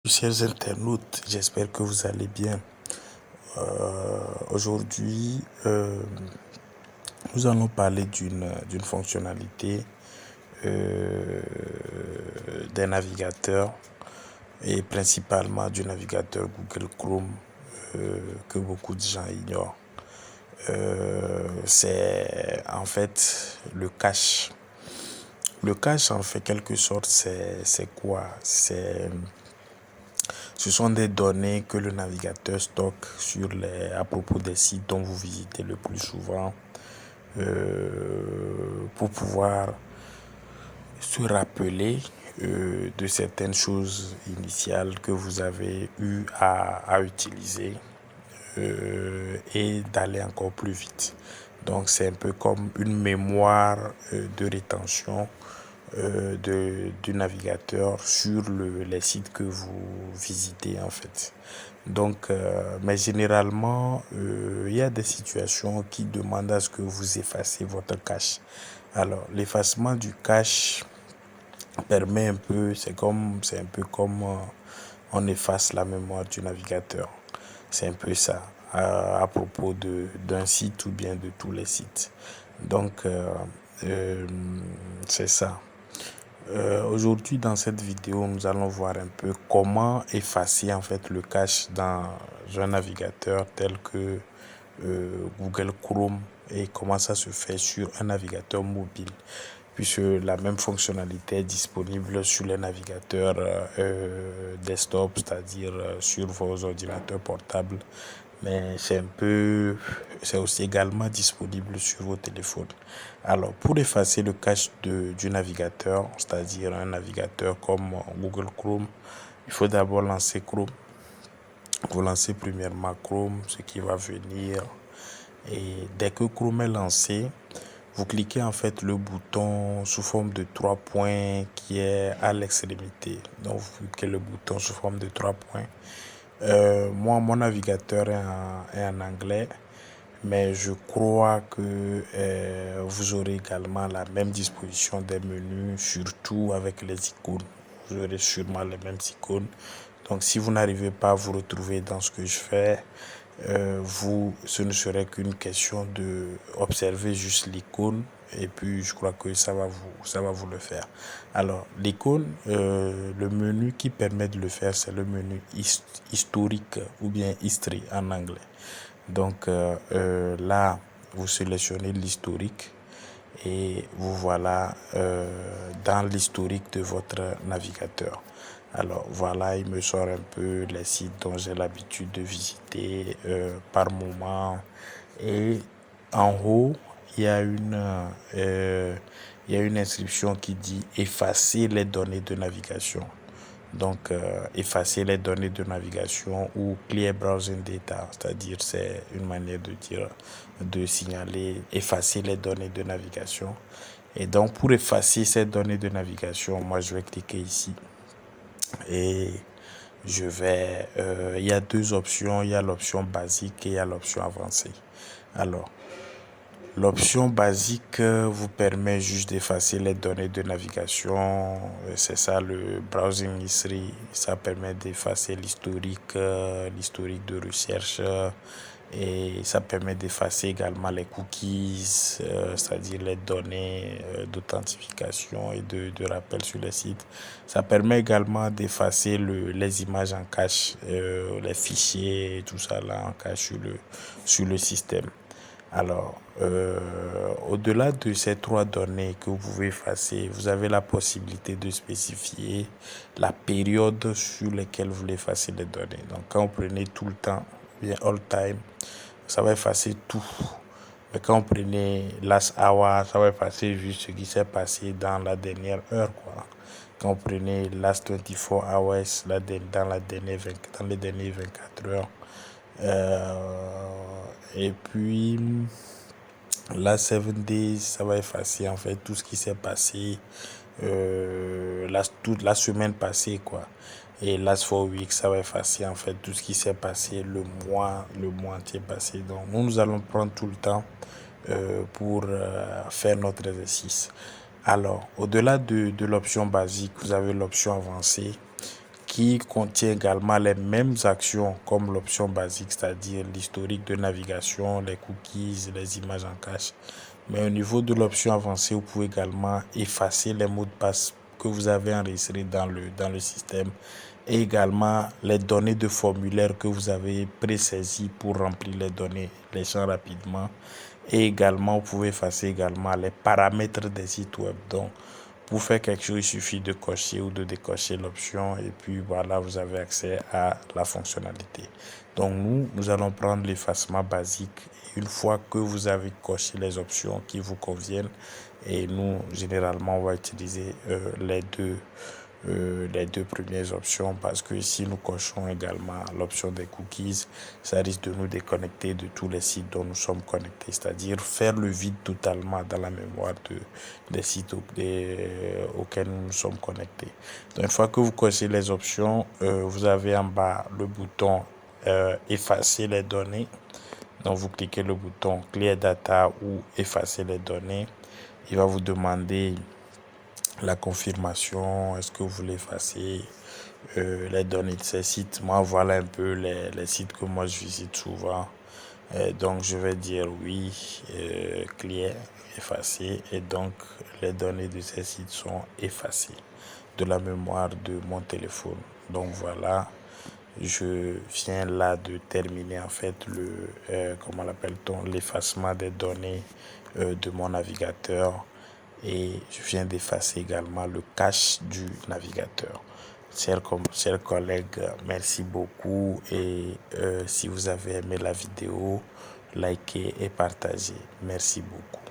Chers internautes, j'espère que vous allez bien. Aujourd'hui, nous allons parler d'une fonctionnalité des navigateurs et principalement du navigateur Google Chrome que beaucoup de gens ignorent. C'est en fait le cache. Le cache, en fait, quelque sorte, c'est quoi? Ce sont des données que le navigateur stocke à propos des sites dont vous visitez le plus souvent pour pouvoir se rappeler de certaines choses initiales que vous avez eu à utiliser et d'aller encore plus vite. Donc c'est un peu comme une mémoire de rétention du navigateur sur les sites que vous visitez en fait. Donc, mais généralement, il y a des situations qui demandent à ce que vous effacez votre cache. Alors, l'effacement du cache permet un peu, c'est un peu comme on efface la mémoire du navigateur. C'est un peu ça à propos d'un site ou bien de tous les sites. Donc, c'est ça. Aujourd'hui, dans cette vidéo, nous allons voir un peu comment effacer en fait le cache dans un navigateur tel que Google Chrome et comment ça se fait sur un navigateur mobile, puisque la même fonctionnalité est disponible sur les navigateurs desktop, c'est-à-dire sur vos ordinateurs portables, mais c'est aussi également disponible sur vos téléphones. Alors, pour effacer le cache du navigateur, c'est-à-dire un navigateur comme Google Chrome, il faut d'abord lancer Chrome. Vous lancez premièrement Chrome, ce qui va venir. Et dès que Chrome est lancé, vous cliquez en fait le bouton sous forme de 3 points qui est à l'extrémité. Donc, vous cliquez le bouton sous forme de 3 points. Moi, mon navigateur est en anglais, mais je crois que vous aurez également la même disposition des menus, surtout avec les icônes. Vous aurez sûrement les mêmes icônes. Donc, si vous n'arrivez pas à vous retrouver dans ce que je fais, ce ne serait qu'une question de observer juste l'icône et puis je crois que ça va vous le faire. Alors l'icône, le menu qui permet de le faire, c'est le menu historique ou bien history en anglais. Donc là, vous sélectionnez l'historique et vous voilà dans l'historique de votre navigateur. Alors voilà, il me sort un peu les sites dont j'ai l'habitude de visiter par moment. Et en haut, il y a une inscription qui dit effacer les données de navigation. Donc, effacer les données de navigation ou clear browsing data, c'est-à-dire c'est une manière de dire, de signaler, effacer les données de navigation. Et donc, pour effacer ces données de navigation, moi, je vais cliquer ici et il y a deux options, il y a l'option basique et il y a l'option avancée. Alors, l'option basique vous permet juste d'effacer les données de navigation. C'est ça le browsing history. Ça permet d'effacer l'historique, l'historique de recherche. Et ça permet d'effacer également les cookies, c'est-à-dire les données d'authentification et de rappel sur les sites. Ça permet également d'effacer les images en cache, les fichiers, tout ça là en cache sur le système. Alors, au-delà de ces trois données que vous pouvez effacer, vous avez la possibilité de spécifier la période sur laquelle vous voulez effacer les données. Donc, quand vous prenez tout le temps, bien all time, ça va effacer tout. Mais quand vous prenez last hour, ça va effacer juste ce qui s'est passé dans la dernière heure, quoi. Quand vous prenez last 24 hours, dans les dernières 24 heures. Et puis, la 7 days, ça va effacer en fait tout ce qui s'est passé toute la semaine passée, quoi. Et last 4 weeks, ça va effacer en fait tout ce qui s'est passé le mois entier passé. Donc, nous allons prendre tout le temps pour faire notre exercice. Alors, au-delà de l'option basique, vous avez l'option avancée qui contient également les mêmes actions comme l'option basique, c'est-à-dire l'historique de navigation, les cookies, les images en cache. Mais au niveau de l'option avancée, vous pouvez également effacer les mots de passe que vous avez enregistrés dans le système et également les données de formulaire que vous avez pré-saisies pour remplir les champs rapidement. Et également, vous pouvez effacer également les paramètres des sites web. Donc, pour faire quelque chose, il suffit de cocher ou de décocher l'option et puis voilà, vous avez accès à la fonctionnalité. Donc nous allons prendre l'effacement basique. Une fois que vous avez coché les options qui vous conviennent, et nous, généralement, on va utiliser les deux premières options parce que si nous cochons également l'option des cookies, ça risque de nous déconnecter de tous les sites dont nous sommes connectés, c'est-à-dire faire le vide totalement dans la mémoire des sites auxquels nous nous sommes connectés. Donc, une fois que vous cochez les options, vous avez en bas le bouton effacer les données. Donc, vous cliquez le bouton Clear Data ou effacer les données. Il va vous demander la confirmation, est-ce que vous voulez effacer les données de ces sites. Moi, voilà un peu les sites que moi je visite souvent. Donc, je vais dire oui, clear, effacer. Et donc, les données de ces sites sont effacées de la mémoire de mon téléphone. Donc, voilà. Je viens là de terminer en fait comment l'appelle-t-on, l'effacement des données de mon navigateur et je viens d'effacer également le cache du navigateur. Chers collègues, merci beaucoup et si vous avez aimé la vidéo, likez et partagez. Merci beaucoup.